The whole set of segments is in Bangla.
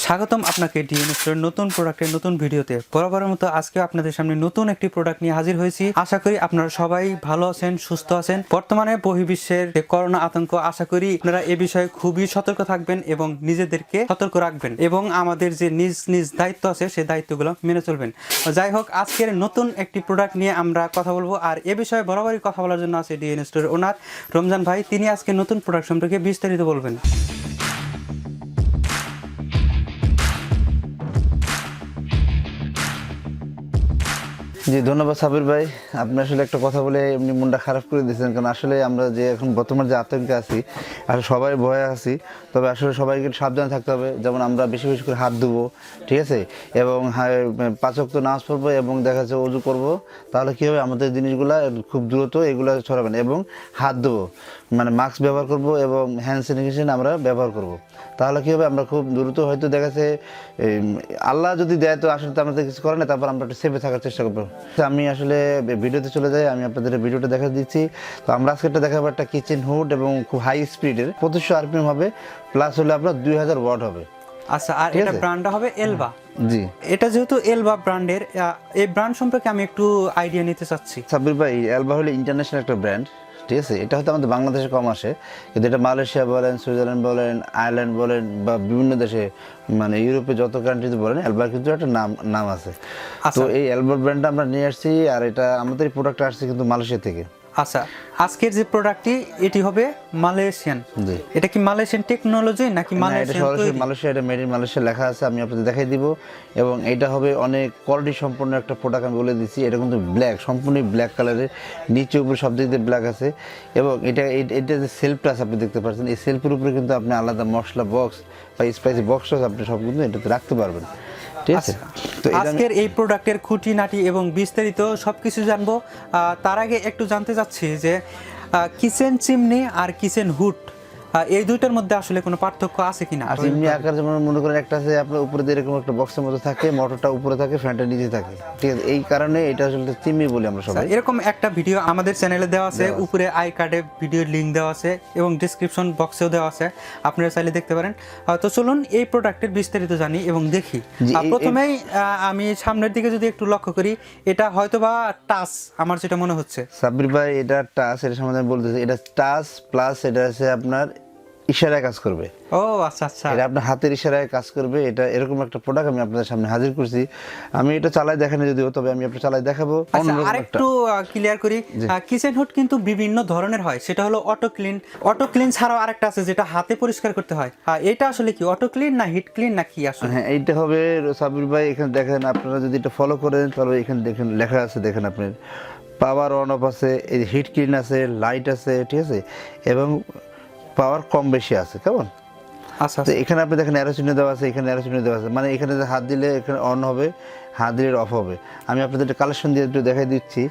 স্বাগতম আপনাকে ডিএনএসের নতুন প্রোডাক্টের নতুন ভিডিওতে। বরাবরের মতো আজকে আপনাদের সামনে নতুন একটি প্রোডাক্ট নিয়ে হাজির হয়েছি। আশা করি আপনারা সবাই ভালো আছেন, সুস্থ আছেন। বর্তমানে বহির্বিশ্বের যে করোনা আতঙ্ক, আশা করি আপনারা এ বিষয়ে খুবই সতর্ক থাকবেন এবং নিজেদেরকে সতর্ক রাখবেন এবং আমাদের যে নিজ নিজ দায়িত্ব আছে সেই দায়িত্বগুলো মেনে চলবেন। যাই হোক, আজকের নতুন একটি প্রোডাক্ট নিয়ে আমরা কথা বলবো, আর এ বিষয়ে বরাবরই কথা বলার জন্য আছে ডিএনএসের ওনার রমজান ভাই। তিনি আজকে নতুন প্রোডাক্ট সম্পর্কে বিস্তারিত বলবেন। জি, ধন্যবাদ সাবির ভাই। আপনি আসলে একটা কথা বলে এমনি মনটা খারাপ করে দিয়েছেন, কারণ আসলে আমরা যে এখন বর্তমান যে আতঙ্কে আছি, আসলে সবাই ভয়ে আছি। তবে আসলে সবাইকে সাবধানে থাকতে হবে। যেমন আমরা বেশি বেশি করে হাত ধুবো, ঠিক আছে, এবং 5 ওয়াক্ত নামাজ পড়বো এবং দেখা যাচ্ছে ওযু করবো। তাহলে কী হবে, আমাদের জিনিসগুলো খুব দ্রুত এগুলো ছড়াবে না। এবং হাত ধুবো, মানে মাস্ক ব্যবহার করব এবং হ্যান্ড স্যানিটাইজেশন আমরা ব্যবহার করব। তাহলে কী হবে, আমরা খুব দ্রুত হয়তো দেখা যাচ্ছে আল্লাহ যদি দেয় তো আসলে তো আমাদের কিছু করে না, তারপর আমরা একটু সেফে থাকার চেষ্টা করবো। আমি আসলে ভিডিওতে চলে যাই, আমি আপনাদের ভিডিওটা দেখা দিচ্ছি। তো আমরা আজকে একটা দেখাবো একটা কিচেন হুড এবং খুব হাই স্পিডের 2500 আরপিএম হবে, প্লাস হলে আপনার 2000 ওয়াট হবে। আচ্ছা, আর এটা ব্র্যান্ডটা হবে এলবা। জি, এটা যেহেতু এলবা ব্র্যান্ডের, এই ব্র্যান্ড সম্পর্কে আমি একটু আইডিয়া নিতে চাচ্ছি। সাব্বির ভাই, এলবা হলো ইন্টারন্যাশনাল একটা ব্র্যান্ড, ঠিক আছে। এটা হয়তো আমাদের বাংলাদেশে কম আসে, কিন্তু এটা মালয়েশিয়া বলেন, সুইজারল্যান্ড বলেন, আয়ারল্যান্ড বলেন, বা বিভিন্ন দেশে, মানে ইউরোপে যত কান্ট্রিতে বলেন, এলবার কিন্তু একটা নাম আছে। তো এই এলবার ব্র্যান্ডটা আমরা নিয়ে আসছি, আর এটা আমাদের এই প্রোডাক্টটা আসছে কিন্তু মালয়েশিয়া থেকে। আচ্ছা, আজকের যে প্রোডাক্টটি এটি হবে মালয়েশিয়ান। জি, এটা কি মালয়েশিয়ান টেকনোলজি নাকি মালয়েশিয়ান তৈরি? মালয়েশিয়া, এটা মেড ইন মালয়েশিয়া লেখা আছে, আমি আপনাদের দেখাই দিব। এবং এটা হবে অনেক কোয়ালিটি সম্পন্ন একটা প্রোডাক্ট, আমি বলে দিচ্ছি। এটা কিন্তু ব্ল্যাক, সম্পূর্ণ ব্ল্যাক কালারের, নিচে উপরে সব দিক দিয়ে ব্ল্যাক আছে। এবং এটা যে সেলফটা আছে আপনি দেখতে পাচ্ছেন, এই সেলফের উপরে কিন্তু আপনি আলাদা মশলা বক্স বা স্পাইসি বক্স আপনি সব কিন্তু এটাতে রাখতে পারবেন, ঠিক আছে। তো আজকের এই প্রোডাক্টের খুঁটিনাটি এবং বিস্তারিত সবকিছু জানবো। তার আগে একটু জানতে চাচ্ছি যে কিচেন চিমনি আর কিচেন হুড, এই দুইটার মধ্যে আসলে কোনো পার্থক্য আছে কিনা? চিমনি আকার যেমন মনে করেন একটা আছে আপনার উপরে দিয়ে এরকম একটা বক্সের মতো থাকে, মোটরটা উপরে থাকে, ফ্যানটা নিচে থাকে, ঠিক আছে। এই কারণে এটা আসলে চিমনি বলি আমরা সবাই। এরকম একটা ভিডিও আমাদের চ্যানেলে দেওয়া আছে, উপরে আই কার্ডে ভিডিওর লিংক দেওয়া আছে এবং ডেসক্রিপশন বক্সেও দেওয়া আছে, আপনারা চাইলে দেখতে পারেন। তো চলুন এই প্রোডাক্টের বিস্তারিত জানি এবং দেখি। প্রথমেই আমি সামনের দিকে যদি একটু লক্ষ্য করি, এটা হয়তোবা টাচ, আমার যেটা মনে হচ্ছে। সাব্বির ভাই, এটা টাচ, এটা সম্বন্ধে আমি বলতেছি। এটা টাচ প্লাস এটা আছে আপনার ইশারায় কাজ করবে। ও আচ্ছা আচ্ছা, এটা আপনার হাতের ইশারায় কাজ করবে। এটা এরকম একটা প্রোডাক্ট আমি আপনাদের সামনে হাজির করছি। আমি এটা চালাই দেখানি যদিও, তবে আমি আপনাকে চালাই দেখাবো। আরেকটু ক্লিয়ার করি, কিচেন হুড কিন্তু বিভিন্ন ধরনের হয়। সেটা হলো অটো ক্লিন ছাড়াও আরেকটা আছে যেটা হাতে পরিষ্কার করতে হয়। এটা আসলে কি অটো ক্লিন না হিট ক্লিন না কি আসলে? হ্যাঁ, এইটা হবে সাবির ভাই। এখানে দেখেন, আপনারা যদি এটা ফলো করেন তাহলে এখানে দেখেন লেখা আছে, দেখেন আপনার পাওয়ার অন অফ আছে, এই হিট ক্লিন আছে, লাইট আছে, ঠিক আছে, এবং পাওয়ার কম বেশি আছে, কেমন? আচ্ছা, তো এখানে আপনি দেখেন অ্যারো চিহ্ন দেওয়া আছে, এখানে অ্যারো চিহ্ন দেওয়া আছে, মানে এখানে হাত দিলে এখানে অন হবে, হাত দিলে অফ হবে। আমি আপনাদের একটা কালেকশন দিয়ে একটু দেখাই দিচ্ছি,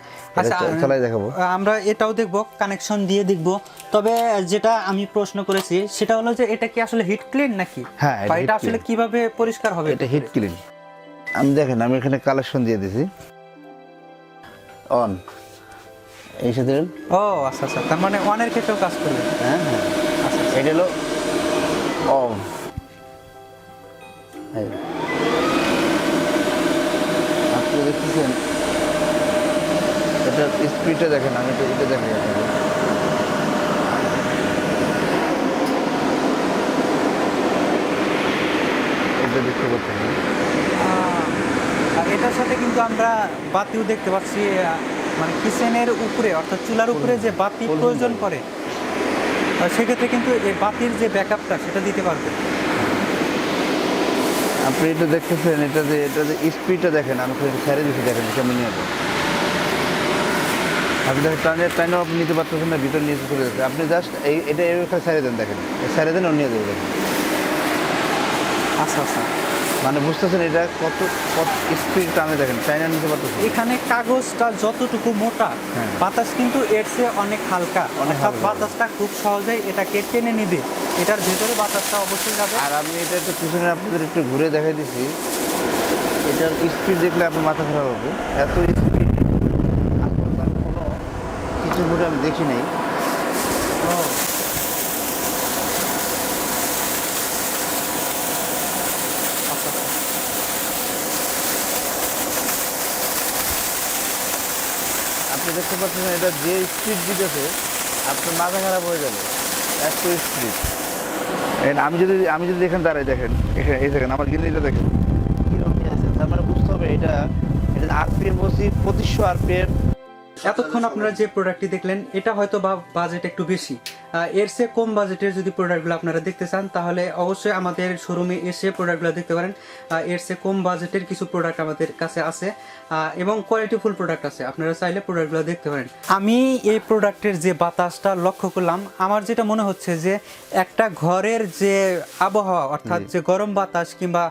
চালাই দেখাবো। আমরা এটাও দেখবো, কানেকশন দিয়ে দেখবো। তবে যেটা আমি প্রশ্ন করেছি সেটা হলো যে এটা কি আসলে হিট ক্লিন নাকি? হ্যাঁ, এটা আসলে কিভাবে পরিষ্কার হবে? এটা হিট ক্লিন। আমি দেখেন, আমি এখানে কালেকশন দিয়ে দিছি, অন, এই সাথে। ও আচ্ছা আচ্ছা, তার মানে অনের ক্ষেত্রেও কাজ করবে। হ্যাঁ হ্যাঁ, আচ্ছা, এটা হলো অফ। আপনি দেখতেছেন এটা স্পিডটা দেখেন, আমি তো এটা দেখেন এটা দেখতে পাচ্ছেন। আর এটার সাথে কিন্তু আমরা বাতিও দেখতে পাচ্ছি, মানে কিচেনের উপরে অর্থাৎ চুলার উপরে যে বাতি প্রয়োজন পড়ে, সেক্ষেত্রে কিন্তু এই বাতির যে ব্যাকআপটা সেটা দিতে পারবে। আপনি এটা দেখতেছেন, এটা যে স্পিডটা দেখেন, আমি ছেড়ে দিচ্ছি, দেখেন কেমন নিয়ে যাবে। আপনি দেখেন টাইনও আপনি নিতে পারতেছেন না, ভিতরে নিয়ে চলে যাচ্ছে। আপনি জাস্ট এটা এখানে ছেড়ে দেন, দেখেন ছেড়ে দেন, ও নিয়ে যাবে, দেখেন। আচ্ছা আচ্ছা, মানে বুঝতেছেন এটা কত স্পিড টানে, দেখেন চাইনা নিতে পারতেছেন। এখানে কাগজটা যতটুকু মোটা, বাতাস কিন্তু এর চেয়ে অনেক হালকা, অর্থাৎ বাতাসটা খুব সহজেই এটাকে টেনে নিবে। এটার ভেতরে বাতাসটা অবশ্যই যাবে। আর আমি এটা একটু পিছনে আপনাদের একটু ঘুরে দেখাই দিচ্ছি, এটার স্পিড দেখলে আপনার মাথা খারাপ হবে, এত স্পিড কোনো কিছু ঘুরে আমি দেখি নাই। ও দেখতে পাচ্ছেন এটা যে স্পিড দিতেছে আপনার মাথা খারাপ হয়ে যাবে, এত স্পিড। আমি যদি এখানে দাঁড়াই, দেখেন এখানে এই দেখেন আমার গিলিটা দেখেন কিরকম আছে। তার মানে বুঝতে হবে এটা আরপিএম বলছি 2500 আরপিএম। এতক্ষণ আপনারা যে প্রোডাক্টটি দেখলেন এটা হয়তো বা বাজেট একটু বেশি, এর চেয়ে কম বাজেটের যদি প্রোডাক্টগুলো আপনারা দেখতে চান তাহলে অবশ্যই আমাদের শোরুমে এসে প্রোডাক্টগুলো দেখতে পারেন। এর চেয়ে কম বাজেটের কিছু প্রোডাক্ট আমাদের কাছে আছে এবং কোয়ালিটিফুল প্রোডাক্ট আছে, আপনারা চাইলে প্রোডাক্টগুলো দেখতে পারেন। আমি এই প্রোডাক্টের যে বাতাসটা লক্ষ্য করলাম, আমার যেটা মনে হচ্ছে যে একটা ঘরের যে আবহাওয়া অর্থাৎ যে গরম বাতাস কিংবা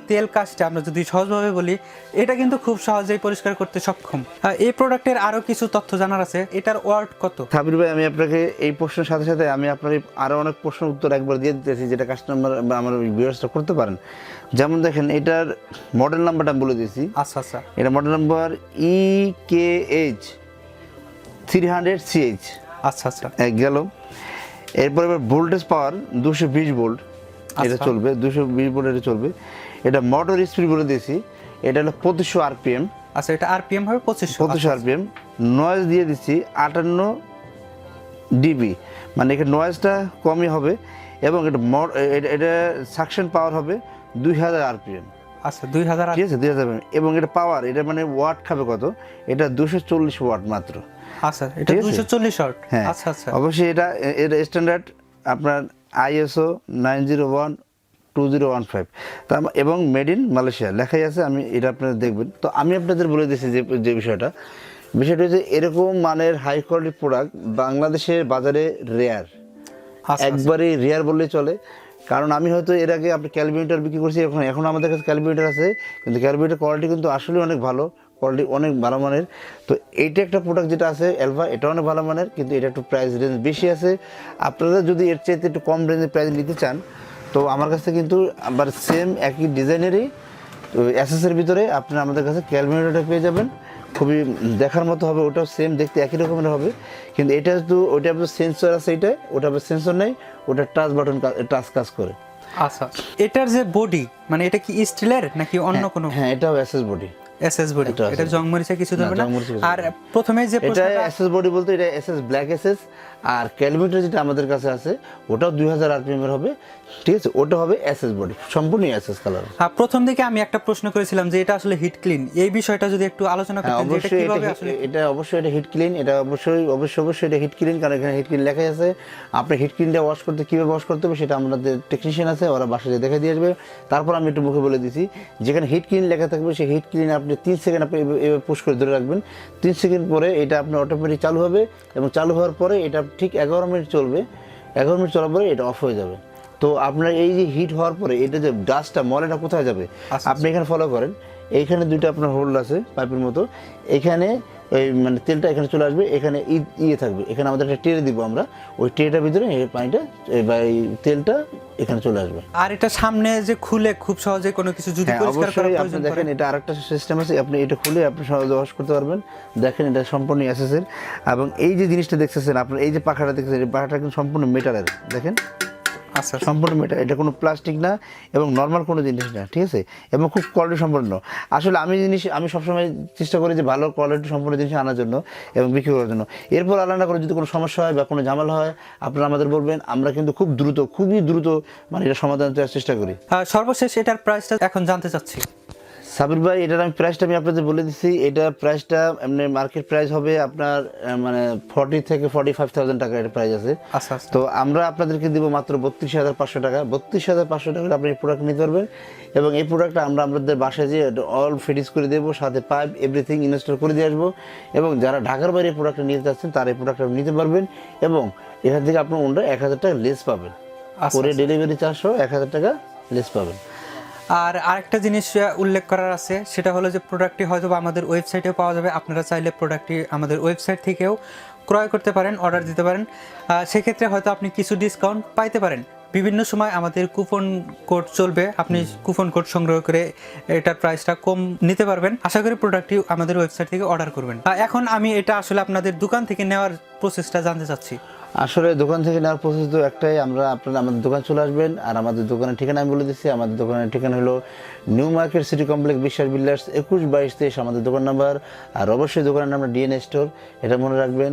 তেল কাজটা আমরা যদি সহজভাবে বলি, এটা কিন্তু খুব সহজেই পরিষ্কার করতে সক্ষম। এই প্রোডাক্টের আরো কিছু তথ্য জানার আছে, এটার ওয়ার্ড কত? সাবির ভাই, আমি আপনাকে এই প্রশ্নের সাথে সাথে আমি আপনার আরো অনেক প্রশ্নের উত্তর একবার দিয়ে দিতেছি, যেটা কাস্টমার বা আমার ভিউয়ার্সরা করতে পারেন। যেমন দেখেন এটার মডেল নাম্বারটা আমি বলে দিয়েছি। আচ্ছা আচ্ছা, এটা মডেল নাম্বার EKH 300CH। আচ্ছা আচ্ছা, গেল। এরপর ভোল্টেজ পাওয়ার 220 ভোল্ট, এটা চলবে 220 ভোল্ট, এটা চলবে। এটা মোটর স্পিড বলে দিয়েছি, এটা হলো 2500 আরপিএম। আচ্ছা, এটা আরপিএম হবে 2500 আরপিএম। নয়েজ দিয়ে দিচ্ছি 58 ডিবি, মানে এখানে নয়েজটা কমই হবে। এবং এটা সাকশন পাওয়ার হবে 2000 আরপিএম। আচ্ছা, 2000, ঠিক আছে, 2000। এবং এটা পাওয়ার, এটা মানে ওয়াট খাবে কত, এটা 240 ওয়াট মাত্র। আচ্ছা, এটা 240 ওয়াট। হ্যাঁ, আচ্ছা আচ্ছা, অবশ্যই এটা স্ট্যান্ডার্ড আপনার ISO 901-2015 এবং মেড ইন মালয়েশিয়া লেখাই আছে। আমি এটা আপনারা দেখবেন। তো আমি আপনাদের বলে দিয়েছি যে বিষয়টা হচ্ছে এরকম মানের হাই কোয়ালিটি প্রোডাক্ট বাংলাদেশের বাজারে রেয়ার, একবারে রেয়ার বললেই চলে। কারণ আমি হয়তো এর আগে আপনি ক্যালকুলেটর বিক্রি করছি, এখন আমাদের কাছে ক্যালকুলেটর আছে, কিন্তু ক্যালকুলেটর কোয়ালিটি কিন্তু আসলে অনেক ভালো, কোয়ালিটি অনেক ভালো মানের। তো এইটা একটা প্রোডাক্ট যেটা আছে এলভা, এটা অনেক ভালো মানের, কিন্তু এটা একটু প্রাইস রেঞ্জ বেশি আছে। আপনারা যদি এর চাইতে একটু কম রেঞ্জের প্রাইস নিতে চান, তো আমার কাছে কিন্তু আবার সেম একই ডিজাইনেরই এসএসের ভিতরে আপনারা আমাদের কাছে ক্যালকুলেটরটা পেয়ে যাবেন। খুবই দেখার মতো হবে, ওটাও সেম দেখতে একই রকমের হবে, কিন্তু এটা তো ওইটা সেন্সর আছে, ওটা সেন্সর নেই, ওটা টাচ বাটন টাচ কাজ করে। আচ্ছা, এটার যে বডি মানে এটা কি স্টিলের নাকি অন্য কোনো? হ্যাঁ, এটাও এসএস বডি। এসএস বডি, এটা জং মরিচা কিছু ধরবে না। আর প্রথমে যে এটা এসএস বডি বলতে এটা এসএস ব্ল্যাক এসএস। আর ক্যালকুলেটর যেটা আমাদের কাছে আছে ওটাও 2000 আরপিএম এর হবে, ঠিক আছে, ওটা হবে এসএস বডি, সম্পূর্ণ এসএস কালার। প্রথম দিকে আমি একটা প্রশ্ন করেছিলাম যে এটা আসলে হিট ক্লিন, এই বিষয়টা যদি একটু আলোচনা করতেন যে এটা কিভাবে আসলে। এটা অবশ্যই এটা হিট ক্লিন, এটা অবশ্যই এটা হিট ক্লিন, কারণ এখানে হিট ক্লিন লেখাই আছে। আপনি হিট ক্লিনটা ওয়াশ করতে কিভাবে ওয়াশ করতে হবে সেটা আমাদের টেকনিশিয়ান আছে, ওরা বাসায় দেখে দিয়ে আসবে। তারপর আমি একটু মুখে বলে দিছি, যেখানে হিট ক্লিন লেখা থাকবে সেই হিট ক্লিন আপনি 3 সেকেন্ড আপনি এভাবে পুশ করে ধরে রাখবেন। 3 সেকেন্ড পরে এটা আপনার অটোমেটিক চালু হবে, এবং চালু হওয়ার পরে এটা ঠিক 11 মিনিট চলবে। 11 মিনিট চলার পরে এটা অফ হয়ে যাবে। তো আপনার এই যে হিট হওয়ার পরে এটা যে ডাস্টটা ময়লাটা কোথায় যাবে, আপনি এখানে ফলো করেন। এইখানে দুইটা আপনার হোল্ড আছে পাইপের মতো, এখানে ওই মানে তেলটা এখানে চলে আসবে, এখানে ইয়ে থাকবে, এখানে আমাদের একটা ট্রে দিব আমরা, ওই ট্রেটার ভিতরে এই পানিটা বা এই তেলটা এখানে চলে আসবে। আর এটা সামনে যে খুলে খুব সহজে কোনো কিছু যদি পরিষ্কার করার প্রয়োজন পড়ে, দেখেন এটা আরেকটা সিস্টেম আছে, আপনি এটা খুলে আপনি সহজে ওয়াশ করতে পারবেন। দেখেন এটা সম্পূর্ণ এসএসের। এবং এই যে জিনিসটা দেখতেছেন আপনার, এই যে পাখাটা দেখতেছেন, এই পাখাটা কিন্তু সম্পূর্ণ মেটালের, দেখেন। আচ্ছা, সম্পূর্ণ মেটাল, এটা কোনো প্লাস্টিক না এবং নর্মাল কোনো জিনিস না, ঠিক আছে, এবং খুব কোয়ালিটি সম্পন্ন। আসলে আমি সবসময় চেষ্টা করি যে ভালো কোয়ালিটি সম্পন্ন জিনিস আনার জন্য এবং বিক্রি করার জন্য। এরপর আলাদা করে যদি কোনো সমস্যা হয় বা কোনো ঝামেলা হয় আপনারা আমাদের বলবেন, আমরা কিন্তু খুবই দ্রুত মানে এটা সমাধান দেওয়ার চেষ্টা করি। সর্বশেষ এটার প্রাইসটা এখন জানতে চাচ্ছি। সাবির ভাই, এটার প্রাইসটা আমি আপনাদের বলে দিচ্ছি। এটা প্রাইসটা এমনি মার্কেট প্রাইস হবে আপনার মানে 40 থেকে 45,000 টাকা এর প্রাইস আছে। আচ্ছা, তো আমরা আপনাদেরকে দিব মাত্র 32,500 টাকা। 32,500 টাকা আপনি এই প্রোডাক্ট নিতে পারবেন, এবং এই প্রোডাক্টটা আমরা আপনাদের বাসায় যেয়ে অল ফিটিংস করে দেবো, সাথে পাইপ এভরিথিং ইনস্টল করে দিয়ে আসবো। এবং যারা ঢাকার বাইরে এই প্রোডাক্টটা নিতে চাচ্ছেন তারা এই প্রোডাক্টটা নিতে পারবেন, এবং এখান থেকে আপনার ওনরা 1000 টাকা লেস পাবেন, পরে ডেলিভারি চার্জ সহ 1000 টাকা লেস পাবেন। আর আরেকটা জিনিস উল্লেখ করার আছে, সেটা হলো যে প্রোডাক্টটি হয়তো আমাদের ওয়েবসাইটেও পাওয়া যাবে, আপনারা চাইলে প্রোডাক্টটি আমাদের ওয়েবসাইট থেকেও ক্রয় করতে পারেন, অর্ডার দিতে পারেন। সেক্ষেত্রে হয়তো আপনি কিছু ডিসকাউন্ট পাইতে পারেন। বিভিন্ন সময় আমাদের কুপন কোড চলবে, আপনি কুপন কোড সংগ্রহ করে এটার প্রাইসটা কম নিতে পারবেন। আশা করি প্রোডাক্টটি আমাদের ওয়েবসাইট থেকে অর্ডার করবেন। এখন আমি এটা আসলে আপনাদের দোকান থেকে নেওয়ার প্রসেসটা জানতে চাচ্ছি। আসলে দোকান থেকে নেওয়ার প্রসেস তো একটাই, আপনারা আমাদের দোকান চলে আসবেন। আর আমাদের দোকানের ঠিকানা আমি বলে দিচ্ছি, আমাদের দোকানের ঠিকানা হলো নিউ মার্কেট সিটি কমপ্লেক্স বিশ্বাস বিল্ডার্স 21-22-23 আমাদের দোকান নাম্বার। আর অবশ্যই দোকানের নামটা ডিএনএ স্টোর, এটা মনে রাখবেন।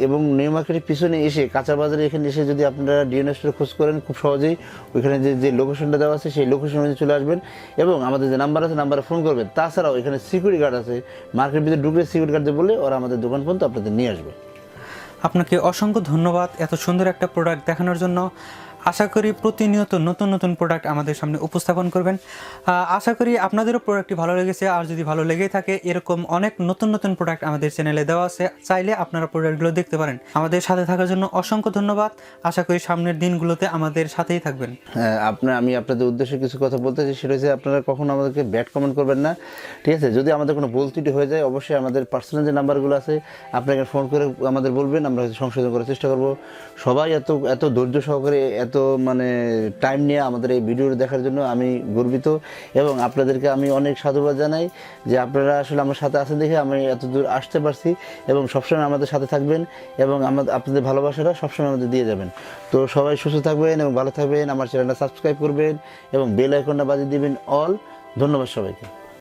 এবং নিউ মার্কেটের পিছনে এসে কাঁচা বাজারে এখানে এসে যদি আপনারা ডিএনএ স্টোর খোঁজ করেন, খুব সহজেই ওইখানে যে লোকেশনটা দেওয়া আছে সেই লোকেশনে চলে আসবেন এবং আমাদের যে নাম্বার আছে নাম্বারে ফোন করবেন। তাছাড়াও এখানে সিকিউরিটি গার্ড আছে, মার্কেটের ভিতরে ঢুকলে সিকিউরিটি গার্ডে বলে ওরা আমাদের দোকান পর্যন্ত আপনাদের নিয়ে আসবে। আপনাকে অসংখ্য ধন্যবাদ এত সুন্দর একটা প্রোডাক্ট দেখানোর জন্য। আশা করি প্রতিনিয়ত নতুন নতুন প্রোডাক্ট আমাদের সামনে উপস্থাপন করবেন। আশা করি আপনাদেরও প্রোডাক্টটি ভালো লেগেছে। আর যদি ভালো লেগেই থাকে, এরকম অনেক নতুন নতুন প্রোডাক্ট আমাদের চ্যানেলে দেওয়া আছে, চাইলে আপনারা প্রোডাক্টগুলো দেখতে পারেন। আমাদের সাথে থাকার জন্য অসংখ্য ধন্যবাদ। আশা করি সামনের দিনগুলোতে আমাদের সাথেই থাকবেন। আমি আপনাদের উদ্দেশ্যে কিছু কথা বলতে চাই, সেটা হচ্ছে আপনারা কখনো আমাদেরকে ব্যাড কমেন্ট করবেন না, ঠিক আছে? যদি আমাদের কোনো ভুল ত্রুটি হয়ে যায়, অবশ্যই আমাদের পার্সোনাল যে নাম্বারগুলো আছে আপনাকে ফোন করে আমাদের বলবেন, আমরা হয়তো সংশোধন করার চেষ্টা করব। সবাই এত ধৈর্য সহকারে এত টাইম নিয়ে আমাদের এই ভিডিও দেখার জন্য আমি গর্বিত এবং আপনাদেরকে আমি অনেক সাধুবাদ জানাই যে আপনারা আসলে আমার সাথে আছেন দেখে আমি এত দূর আসতে পারছি। এবং সবসময় আমাদের সাথে থাকবেন এবং আপনাদের ভালোবাসাটা সবসময় আমাদের দিয়ে যাবেন। তো সবাই সুস্থ থাকবেন এবং ভালো থাকবেন। আমার চ্যানেলটা সাবস্ক্রাইব করবেন এবং বেল আইকনটা বাজিয়ে দিবেন অল। ধন্যবাদ সবাইকে।